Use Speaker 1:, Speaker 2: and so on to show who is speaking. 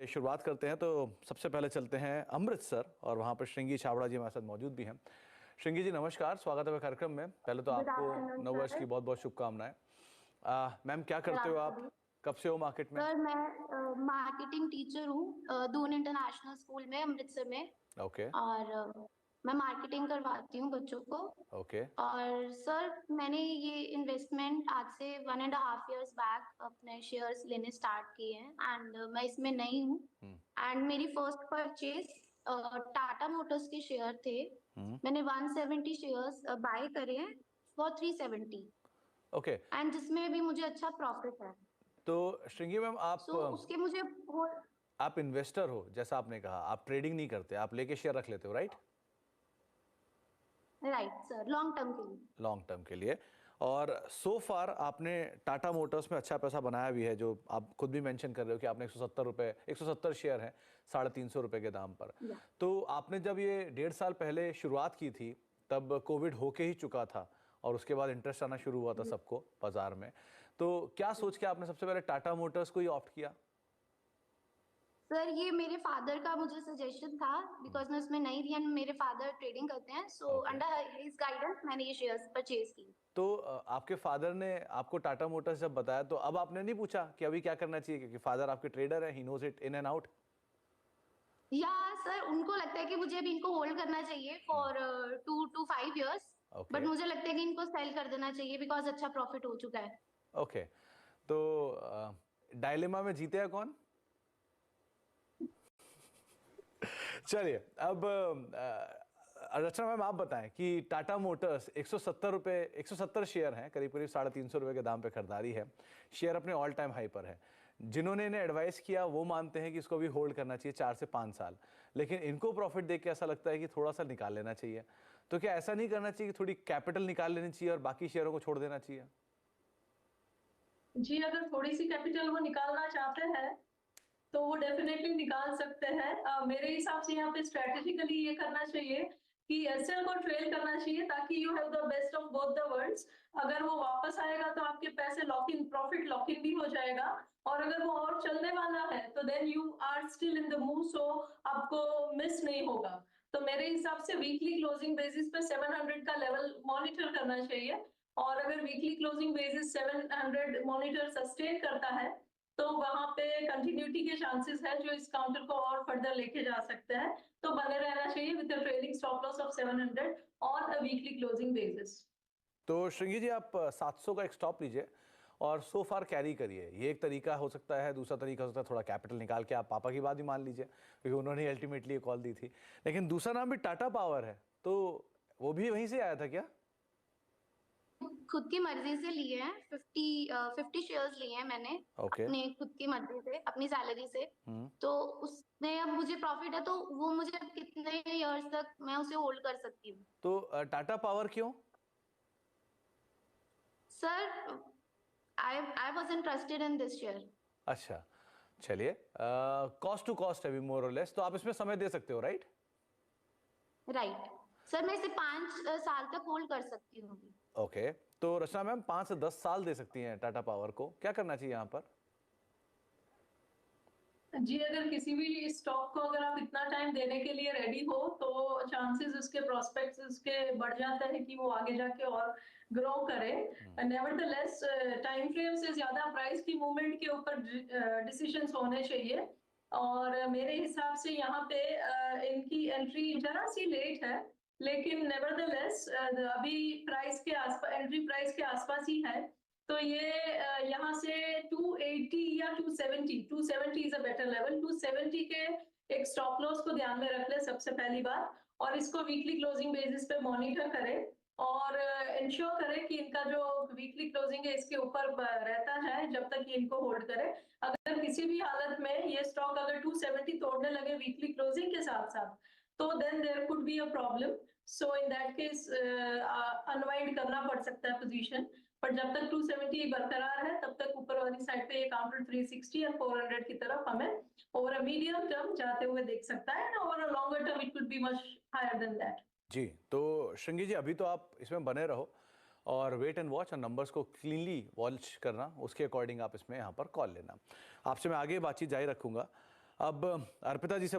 Speaker 1: शुरुआत करते हैं तो सबसे पहले चलते हैं अमृतसर और वहाँ पर श्रृंगी छाबड़ा जी हमारे साथ मौजूद भी हैं। श्रृंगी जी नमस्कार, स्वागत है कार्यक्रम में। पहले तो
Speaker 2: गुड
Speaker 1: आपको
Speaker 2: आफ्टरनून
Speaker 1: नववर्ष की
Speaker 2: सर।
Speaker 1: बहुत बहुत शुभकामनाएं। मैम क्या
Speaker 2: सर
Speaker 1: करते हो आप,
Speaker 2: आपको भी।
Speaker 1: कब से हो मार्केट में?
Speaker 2: सर मैं मार्केटिंग टीचर हूँ दून इंटरनेशनल स्कूल में अमृतसर में।
Speaker 1: ओके
Speaker 2: और मैं मार्केटिंग करवाती हूँ बच्चों को।
Speaker 1: ओके
Speaker 2: और सर मैंने ये इन्वेस्टमेंट आज से 1.5 years बैक अपने शेयर्स लेने स्टार्ट किए हैं एंड मैं इसमें नई हूँ। एंड मेरी फर्स्ट परचेज टाटा मोटर्स के शेयर थे। मैंने 170 शेयर्स बाय करे हैं फॉर 370
Speaker 1: ओके।
Speaker 2: एंड जिसमें भी मुझे अच्छा प्रॉफिट है।
Speaker 1: तो श्रृंगी मैम
Speaker 2: उसके मुझे
Speaker 1: आप इन्वेस्टर हो, जैसा आपने कहा, आप ट्रेडिंग नहीं करते, आप लेके शेयर रख लेते हो, right?
Speaker 2: Right sir, long term के लिए।
Speaker 1: लॉन्ग टर्म के लिए। और सो फार आपने टाटा मोटर्स में अच्छा पैसा बनाया भी है, जो आप खुद भी मेंशन कर रहे हो कि आपने 170 शेयर हैं 350 रुपए के दाम पर। तो आपने जब ये 1.5 साल पहले शुरुआत की थी तब कोविड होके ही चुका था और उसके बाद इंटरेस्ट आना शुरू हुआ था सबको बाजार में। तो क्या सोच के आपने सबसे पहले टाटा मोटर्स को ही ऑप्ट किया?
Speaker 2: सर ये मेरे फादर का मुझे सजेशन था बिकॉज मैं उसमें नई थी एंड मेरे फादर ट्रेडिंग करते हैं, सो अंडर हिज गाइडेंस मैंने ये शेयर्स परचेज की।
Speaker 1: तो आपके फादर ने आपको टाटा मोटर्स जब बताया तो अब आपने नहीं पूछा कि अभी क्या करना चाहिए, क्योंकि फादर आपके ट्रेडर है, he knows it in and out?
Speaker 2: या सर उनको लगता है कि मुझे अभी इनको होल्ड करना चाहिए फॉर 2 to 5 years। बट मुझे लगता है कि इनको सेल कर देना चाहिए बिकॉज अच्छा प्रॉफिट हो चुका है।
Speaker 1: ओके। तो डायलेमा में जीते हैं कौन? चलिए अब रचना मैम आप बताएं कि टाटा मोटर्स 170 शेयर हैं, करीब करीब 350 रुपए के दाम पे खरीदारी है। शेयर अपने ऑल टाइम हाई पर है। जिन्होंने इन्हें एडवाइस किया वो मानते हैं कि इसको भी होल्ड करना चाहिए 4 से 5 साल, लेकिन इनको प्रॉफिट देख के ऐसा लगता है कि थोड़ा सा निकाल लेना चाहिए। तो क्या ऐसा नहीं करना चाहिए कि थोड़ी कैपिटल निकाल लेनी चाहिए और बाकी शेयरों को छोड़ देना चाहिए?
Speaker 3: जी, अगर थोड़ी सी कैपिटल वो निकालना चाहते हैं तो वो डेफिनेटली निकाल सकते हैं। मेरे हिसाब से यहाँ पे स्ट्रेटेजिकली ये करना चाहिए कि एसएल को ट्रेल करना चाहिए ताकि you have the best of both the worlds. अगर वो वापस आएगा तो आपके पैसे lock in, profit lock in भी हो जाएगा, और अगर वो और चलने वाला है तो then you are still in the move, so आपको मिस नहीं होगा। तो मेरे हिसाब से वीकली क्लोजिंग बेसिस पे 700 का लेवल मॉनिटर करना चाहिए, और अगर weekly closing basis 700 monitor sustain करता है तो वहां पे कंटिन्यूटी के चांसेस है जो इस काउंटर को और फर्दर लेके जा सकते हैं। तो बने रहना चाहिए with a trailing stop loss of 700 on a weekly closing basis.
Speaker 1: तो श्रृंगी जी आप 700 का एक स्टॉप लीजिए और सो फार कैरी करिए। ये एक तरीका हो सकता है। दूसरा तरीका हो सकता है थोड़ा कैपिटल निकाल के आप पापा की बात भी मान लीजिए, क्योंकि उन्होंने अल्टीमेटली ये कॉल दी थी। लेकिन दूसरा नाम भी टाटा पावर है, तो वो भी वहीं से आया था क्या?
Speaker 2: खुद की मर्जी से लिए हैं 50 शेयर्स लिए हैं मैंने। अपने खुद की मर्जी से, अपनी सैलरी से। तो उसमें अब मुझे प्रॉफिट है तो वो मुझे कितने इयर्स तक मैं उसे होल्ड कर सकती हूँ।
Speaker 1: तो टाटा पावर क्यों?
Speaker 2: Sir I was interested in this share.
Speaker 1: अच्छा चलिए, कॉस्ट टू कॉस्ट है भी मोर और लेस, तो आप इसमें समय दे सकते हो, राइट?
Speaker 2: राइट सर, मैं इसे 5 साल तक होल्ड कर सकती हूँ।
Speaker 1: ओके। तो रचना मैम 5 से 10 साल दे सकती हैं टाटा पावर को, क्या करना चाहिए यहाँ पर?
Speaker 3: जी, अगर किसी भी स्टॉक को अगर आप इतना टाइम देने के लिए रेडी हो तो चांसेस उसके प्रोस्पेक्ट्स उसके बढ़ जाते हैं कि वो आगे जाके और ग्रो करे। नेवरदलेस टाइम फ्रेम से ज्यादा प्राइस की मूवमेंट के ऊपर डिसीजंस होने चाहिए, और मेरे हिसाब से यहाँ पे इनकी एंट्री जरा सी लेट है, लेकिन नेवरदलेस अभी प्राइस के आसपास, एंट्री प्राइस के आसपास ही है। तो ये यहाँ से 280 या 270 इज अ बेटर लेवल। 270 के एक स्टॉप लॉस को ध्यान में रख ले सबसे पहली बार, और इसको वीकली क्लोजिंग बेसिस पे मॉनिटर करें और इंश्योर करें कि इनका जो वीकली क्लोजिंग है इसके ऊपर रहता है जब तक ये इनको होल्ड करे। अगर किसी भी हालत में ये स्टॉक अगर 270 तोड़ने लगे वीकली क्लोजिंग के साथ साथ तो then there could be a problem. So in that case unwind करना पड़ सकता है पोजीशन, पर जब तक 270 बरकरार है तब तक ऊपर वाली साइड पे ये काउंटर 360 और 400 की तरफ हमें ओवर अ मीडियम टर्म जाते हुए देख सकता है, over a longer term it could be much higher than that.
Speaker 1: जी, तो श्रृंगी जी अभी तो आप इसमें बने रहो और वेट एंड वॉच और नंबर्स को क्लीनली वॉच करना, उसके अकॉर्डिंग आप इसमें यहाँ पर कॉल लेना। आपसे मैं आगे बातचीत जारी रखूंगा। अब अर्पिता जी से